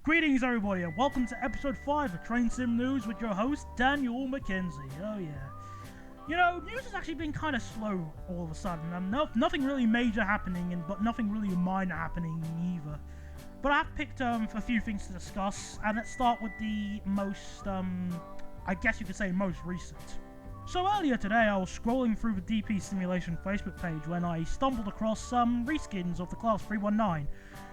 Greetings everybody and welcome to episode 5 of Train Sim News with your host Daniel McKenzie. Oh yeah. You know, news has actually been kind of slow all of a sudden. Nothing really major happening, but nothing really minor happening either. But I've picked a few things to discuss, and let's start with the most, I guess you could say most recent. So earlier today I was scrolling through the DP Simulation Facebook page when I stumbled across some reskins of the Class 319.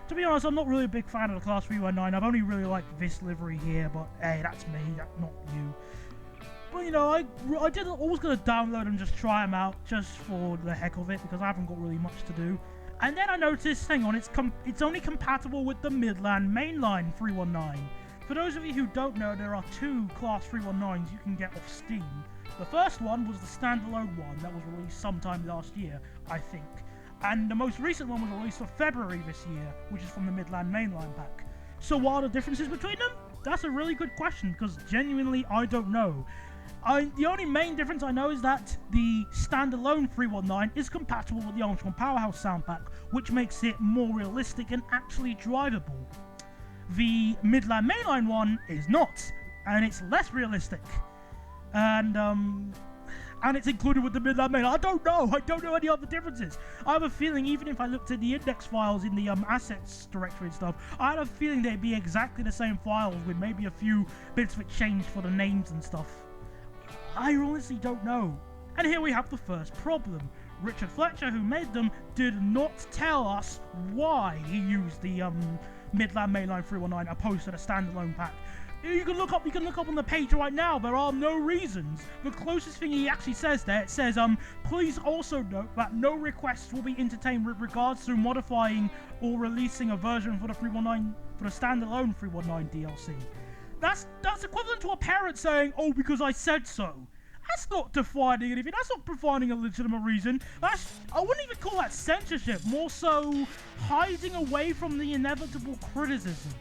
To be honest, I'm not really a big fan of the Class 319, I've only really liked this livery here, but hey, that's me, not you. But you know, I was going to download and just try them out, just for the heck of it, because I haven't got really much to do. And then I noticed, hang on, it's only compatible with the Midland Mainline 319. For those of you who don't know, there are two Class 319s you can get off Steam. The first one was the standalone one that was released sometime last year, I think. And the most recent one was released for February this year, which is from the Midland Mainline pack. So what are the differences between them? That's a really good question, because genuinely I don't know. The only main difference I know is that the standalone 319 is compatible with the Armstrong Powerhouse sound pack, which makes it more realistic and actually drivable. The Midland Mainline one is not, and it's less realistic. And it's included with the Midland Mainline. I don't know any other differences. I have a feeling, even if I looked at the index files in the assets directory and stuff, I had a feeling they'd be exactly the same files with maybe a few bits of change for the names and stuff. I honestly don't know. And here we have the first problem. Richard Fletcher, who made them, did not tell us why he used the Midland Mainline 319 opposed to the standalone pack. You can look up on the page right now, there are no reasons. The closest thing he actually says there, it says, please also note that no requests will be entertained with regards to modifying or releasing a version for the standalone 319 DLC. That's equivalent to a parent saying, oh, because I said so. That's not defining anything, that's not providing a legitimate reason. I wouldn't even call that censorship, more so hiding away from the inevitable criticism.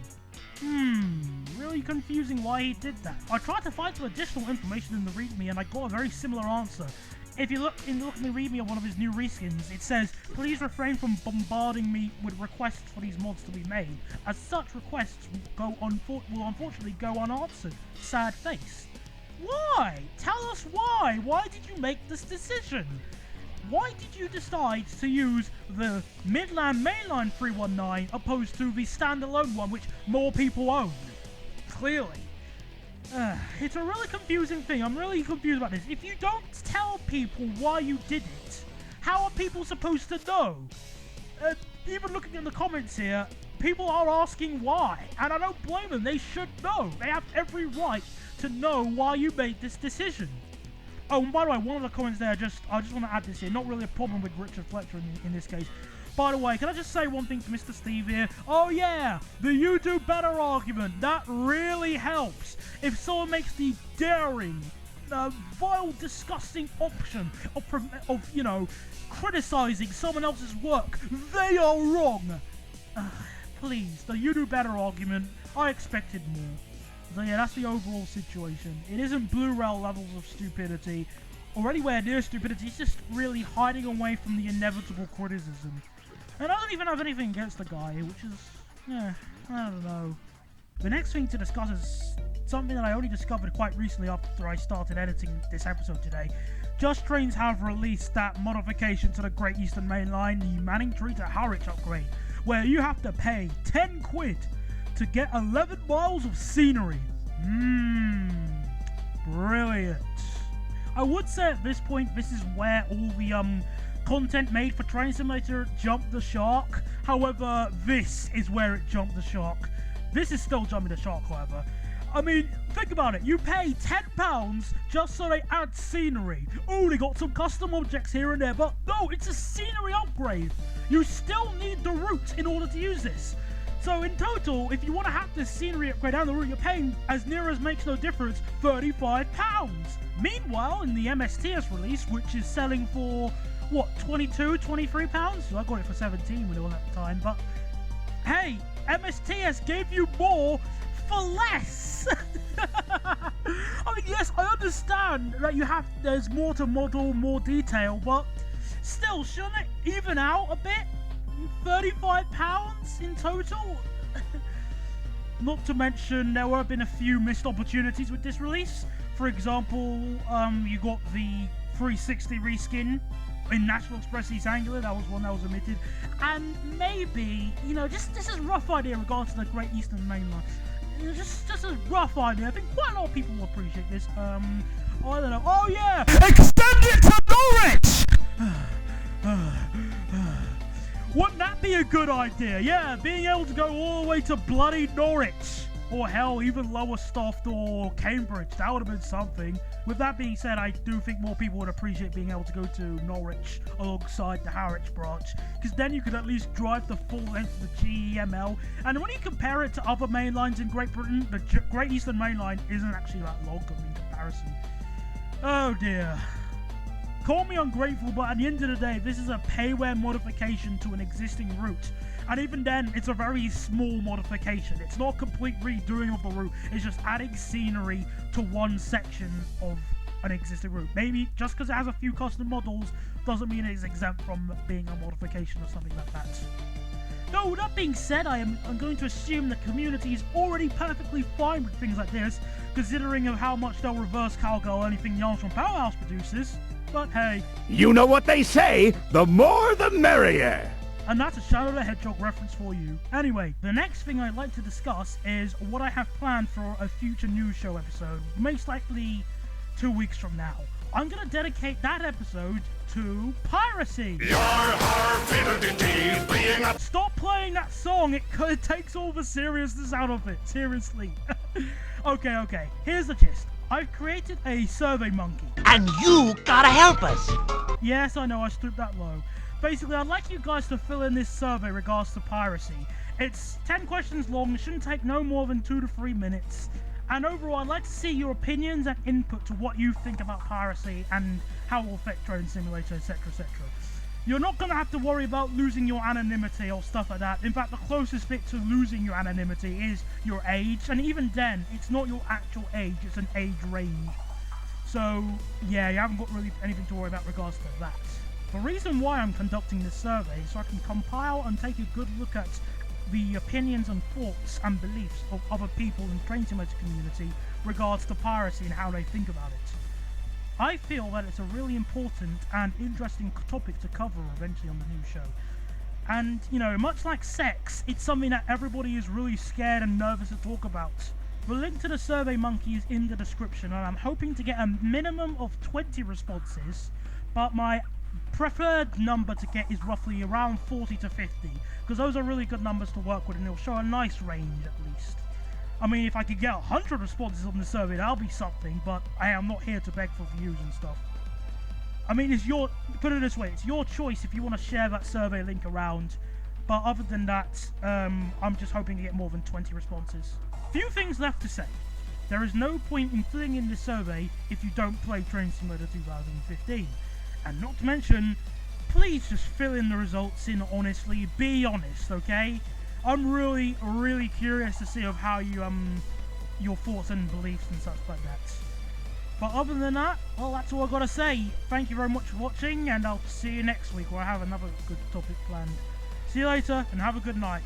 Really confusing why he did that. I tried to find some additional information in the README and I got a very similar answer. If you look in the README of one of his new reskins, it says, please refrain from bombarding me with requests for these mods to be made, as such requests will unfortunately go unanswered. Sad face. Why? Tell us why! Why did you make this decision? Why did you decide to use the Midland Mainline 319 opposed to the standalone one which more people own? Clearly. It's a really confusing thing. I'm really confused about this. If you don't tell people why you did it, how are people supposed to know? Even looking in the comments here, people are asking why, and I don't blame them. They should know. They have every right to know why you made this decision. Oh, and by the way, one of the comments there, I just want to add this here, not really a problem with Richard Fletcher in this case. By the way, can I just say one thing to Mr. Steve here? Oh yeah, the you do better argument, that really helps. If someone makes the daring, vile, disgusting option of you know, criticizing someone else's work, they are wrong. Please, the you do better argument, I expected more. So yeah, that's the overall situation. It isn't Blu-ray levels of stupidity, or anywhere near stupidity, it's just really hiding away from the inevitable criticism. And I don't even have anything against the guy, which is, I don't know. The next thing to discuss is something that I only discovered quite recently after I started editing this episode today. Just Trains have released that modification to the Great Eastern Main Line, the Manningtree to Harwich upgrade, where you have to pay 10 quid to get 11 miles of scenery. Brilliant. I would say at this point, this is where all the content made for Train Simulator jumped the shark. However, this is where it jumped the shark. This is still jumping the shark, however. I mean, think about it. You pay £10 just so they add scenery. Oh, they got some custom objects here and there, but no, it's a scenery upgrade. You still need the route in order to use this. So in total, if you want to have this scenery upgrade down the route, you're paying, as near as makes no difference, £35. Meanwhile, in the MSTS release, which is selling for, what, £22, £23? So I got it for 17 when it was at the time, but hey, MSTS gave you more for less! I mean, yes, I understand that there's more to model, more detail, but still, shouldn't it even out a bit? £35 in total? Not to mention, there have been a few missed opportunities with this release. For example, you got the 360 reskin in National Express Tangled, that was one that was omitted. And maybe, this is a rough idea in regards to the Great Eastern Mainline. Just a rough idea. I think quite a lot of people will appreciate this. I don't know. Oh yeah! Extend it to Norwich! Wouldn't that be a good idea? Yeah, being able to go all the way to bloody Norwich. Or hell, even Lowestoft or Cambridge. That would have been something. With that being said, I do think more people would appreciate being able to go to Norwich alongside the Harwich branch, because then you could at least drive the full length of the GEML. And when you compare it to other main lines in Great Britain, the Great Eastern Main Line isn't actually that long in comparison. Oh dear. Call me ungrateful, but at the end of the day, this is a payware modification to an existing route. And even then, it's a very small modification. It's not a complete redoing of the route. It's just adding scenery to one section of an existing route. Maybe just because it has a few custom models doesn't mean it's exempt from being a modification or something like that. Though, that being said, I'm going to assume the community is already perfectly fine with things like this, considering of how much they'll reverse cowgirl anything Yarns from Powerhouse produces. But hey. You know what they say, the more the merrier. And that's a Shadow the Hedgehog reference for you. Anyway, the next thing I'd like to discuss is what I have planned for a future news show episode, most likely 2 weeks from now. I'm going to dedicate that episode to piracy. Stop playing that song, it takes all the seriousness out of it, seriously. Okay, here's the gist. I've created a survey monkey. And you gotta help us. Yes, I know, I stooped that low. Basically, I'd like you guys to fill in this survey regards to piracy. It's 10 questions long, it shouldn't take no more than 2 to 3 minutes. And overall, I'd like to see your opinions and input to what you think about piracy and how it will affect Train Simulator, etc, etc. You're not going to have to worry about losing your anonymity or stuff like that. In fact, the closest bit to losing your anonymity is your age. And even then, it's not your actual age, it's an age range. So, yeah, you haven't got really anything to worry about regards to that. The reason why I'm conducting this survey is so I can compile and take a good look at the opinions and thoughts and beliefs of other people in the Train Simulator community regards to piracy and how they think about it. I feel that it's a really important and interesting topic to cover eventually on the new show. And, much like sex, it's something that everybody is really scared and nervous to talk about. The link to the Survey Monkey is in the description, and I'm hoping to get a minimum of 20 responses, but my preferred number to get is roughly around 40 to 50, because those are really good numbers to work with and it'll show a nice range at least. I mean, if I could get 100 responses on the survey, that'll be something, but I am not here to beg for views and stuff. I mean, put it this way, it's your choice if you want to share that survey link around, but other than that, I'm just hoping to get more than 20 responses. Few things left to say. There is no point in filling in this survey if you don't play Train Simulator 2015. And not to mention, please just fill in the results in honestly, be honest, okay? I'm really, really curious to see of how you, your thoughts and beliefs and such like that. But other than that, well, that's all I've got to say. Thank you very much for watching, and I'll see you next week where I have another good topic planned. See you later, and have a good night.